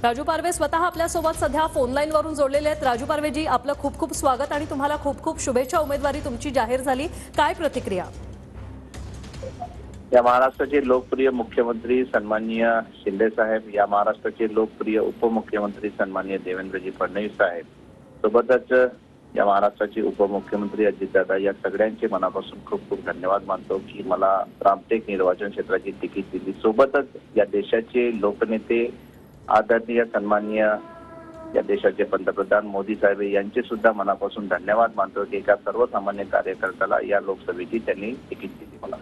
राजू पारवे स्वतः आपल्या सोबत सध्या फोन लाईन वरून जोडलेले आहेत। राजू पारवे जी, आपलं खूप खूप स्वागत आणि तुम्हाला खूप खूप शुभेच्छा। उमेदवारी तुमची जाहीर झाली, काय प्रतिक्रिया? या महाराष्ट्राचे लोकप्रिय मुख्यमंत्री सन्माननीय शिंदे साहेब, या महाराष्ट्राचे लोकप्रिय उपमुख्यमंत्री सन्माननीय देवेंद्रजी फडणवीस साहेब, सोबतच या महाराष्ट्राचे उपमुख्यमंत्री अजितदादा, या सगळ्यांचे मनापासून खूप खूप धन्यवाद मानतो की मला रामटेक निर्वाचन क्षेत्राची तिकीट दिली। सोबतच या देशाचे लोकनेते आदरणीय सन्माननीय या देशाचे पंतप्रधान मोदी साहेब यांचे सुद्धा मनापासून धन्यवाद मानतो की एका सर्वसामान्य कार्यकर्त्याला या लोकसभेची त्यांनी तिकीट दिली। मला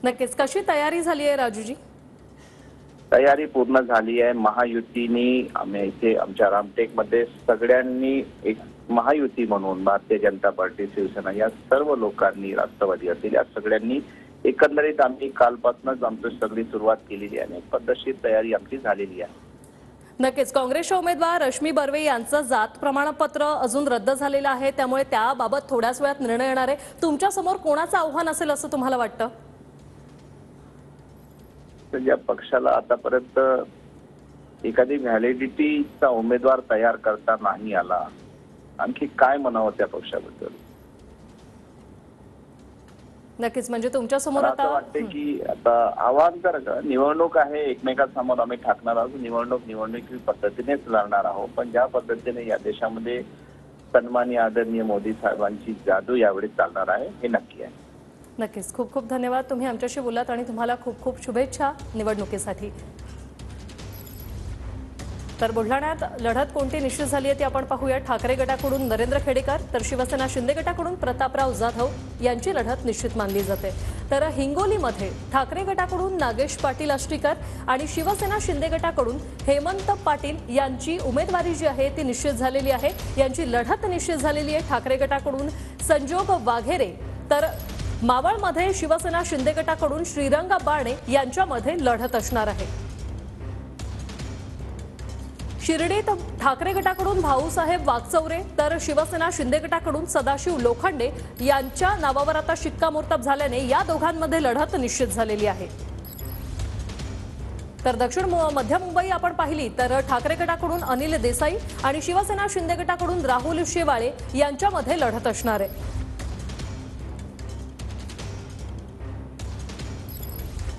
नक्कीच कशी तयारी झाली आहे राजूजी? तयारी पूर्ण झाली आहे। महायुतीने आम्ही इथे आमच्या रामटेकमध्ये सगळ्यांनी एक महायुती म्हणून भारतीय जनता पार्टी, शिवसेना या सर्व लोकांनी, राष्ट्रवादी असेल, या सगळ्यांनी एकंदरीत आम्ही कालपासूनच आमची सगळी सुरुवात केलेली आहे आणि पद्धतशीर तयारी आमची झालेली आहे। नक्कीच काँग्रेसच्या उमेदवार रश्मी बर्वे यांचं जात प्रमाणपत्र अजून रद्द झालेलं आहे, त्यामुळे त्याबाबत थोड्याच वेळात निर्णय येणार आहे। तुमच्या समोर कोणाचं आव्हान असेल असं तुम्हाला वाटतं? ज्या पक्षाला आतापर्यंत एखादी व्हॅलिडिटीचा उमेदवार तयार करता नाही आला, आणखी काय म्हणावं त्या पक्षाबद्दल? नक्कीच, म्हणजे तुमच्या समोर आता वाटते की आता आव्हान तर निवडणूक आहे, एकमेकांसमोर आम्ही ठाकणार आहोत, निवडणुकी पद्धतीनेच लढणार आहोत, पण ज्या पद्धतीने या देशामध्ये सन्माननीय आदरणीय मोदी साहेबांची जादू यावेळी चालणार आहे हे नक्की आहे। नक्कीच, खूप खूप धन्यवाद, तुम्ही आमच्याशी बोललात आणि तुम्हाला खूप खूप शुभेच्छा निवडणुकीसाठी। तर बुलढाण्यात लढत कोणती निश्चित झाली आहे ती आपण पाहूया। ठाकरे गटाकडून नरेंद्र खेडेकर तर शिवसेना शिंदे गटाकडून प्रतापराव जाधव यांची लढत निश्चित मानली जाते। तर हिंगोलीमध्ये ठाकरे गटाकडून नागेश पाटील आष्टीकर आणि शिवसेना शिंदे गटाकडून हेमंत पाटील यांची उमेदवारी जी आहे ती निश्चित झालेली आहे, यांची लढत निश्चित झालेली आहे। ठाकरे गटाकडून संजोग वाघेरे तर मावळमध्ये शिवसेना शिंदे गटाकडून श्रीरंग बारणे यांच्यामध्ये लढत असणार आहे। शिर्डीत ठाकरे गटाकडून भाऊसाहेब वागचौरे तर शिवसेना शिंदे गटाकडून सदाशिव लोखंडे यांच्या नावावर आता शिक्कामोर्तब झाल्याने या दोघांमध्ये लढत निश्चित झालेली आहे। तर दक्षिण मध्य मुंबई आपण पाहिली तर ठाकरे गटाकडून अनिल देसाई आणि शिवसेना शिंदे गटाकडून राहुल शेवाळे यांच्यामध्ये लढत असणार आहे।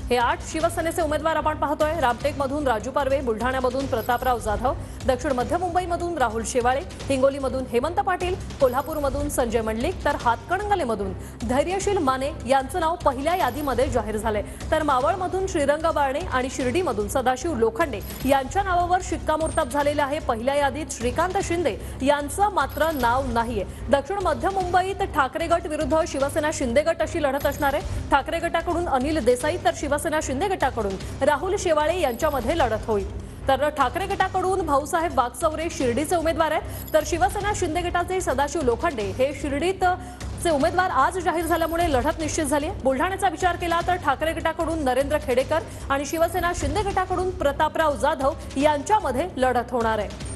हे 8 शिवसेनेचे उमेदवार आपण पाहतोय। रामटेकमधून राजू पारवे, बुलढाण्यामधून प्रतापराव जाधव, दक्षिण मध्य मुंबईमधून राहुल शेवाळे, हिंगोलीमधून हेमंत पाटील, कोल्हापूरमधून संजय मंडलिक तर हातकणंगलेमधून धैर्यशील माने यांचं नाव पहिल्या यादीमध्ये जाहीर झाले। तर मावळमधून श्रीरंग बारणे आणि शिर्डीमधून सदाशिव लोखंडे यांच्या नावावर शिक्कामोर्तब झालेलं आहे। पहिल्या यादीत श्रीकांत शिंदे यांचं मात्र नाव नाहीये। दक्षिण मध्य मुंबईत ठाकरे गट विरुद्ध शिवसेना शिंदे गट अशी लढत असणार आहे। ठाकरे गटाकडून अनिल देसाई तर शिवसेना शिंदे गटाकडून राहुल शेवाळे यांच्यामध्ये लढत होईल। तर ठाकरे गटाकडून भाऊसाहेब वागचौरे शिर्डीचे उमेदवार आहेत, तर शिवसेना शिंदे गटाचे सदाशिव लोखंडे हे शिर्डीतचे उमेदवार आज जाहीर झाल्यामुळे लढत निश्चित झाली आहे। बुलढाण्याचा विचार केला तर ठाकरे गटाकडून नरेंद्र खेडेकर आणि शिवसेना शिंदे गटाकडून प्रतापराव जाधव यांच्यामध्ये लढत होणार आहे।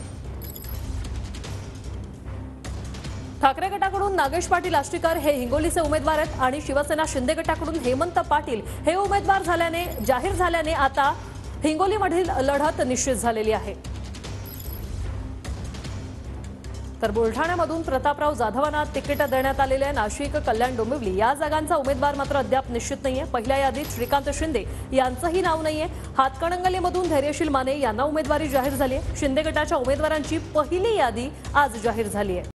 ठाकरे गटाकडून नागेश पाटील आष्टीकर हे हिंगोलीचे उमेदवार आहेत आणि शिवसेना शिंदे गटाकडून हेमंत पाटील हे उमेदवार जाहीर झाल्याने आता हिंगोलीमधील लढत निश्चित झालेली आहे। तर बुलढाण्यामधून प्रतापराव जाधवांना तिकीट देण्यात आलेले आहे। नाशिक, कल्याण, डोंबिवली या जागांचा उमेदवार मात्र अद्याप निश्चित नाहीये। पहिल्या यादीत श्रीकांत शिंदे यांचंही नाव नाहीये। हातकणंगलेमधून धैर्यशील माने यांना उमेदवारी जाहीर झाली आहे। शिंदे गटाच्या उमेदवारांची पहिली यादी आज जाहीर झाली आहे।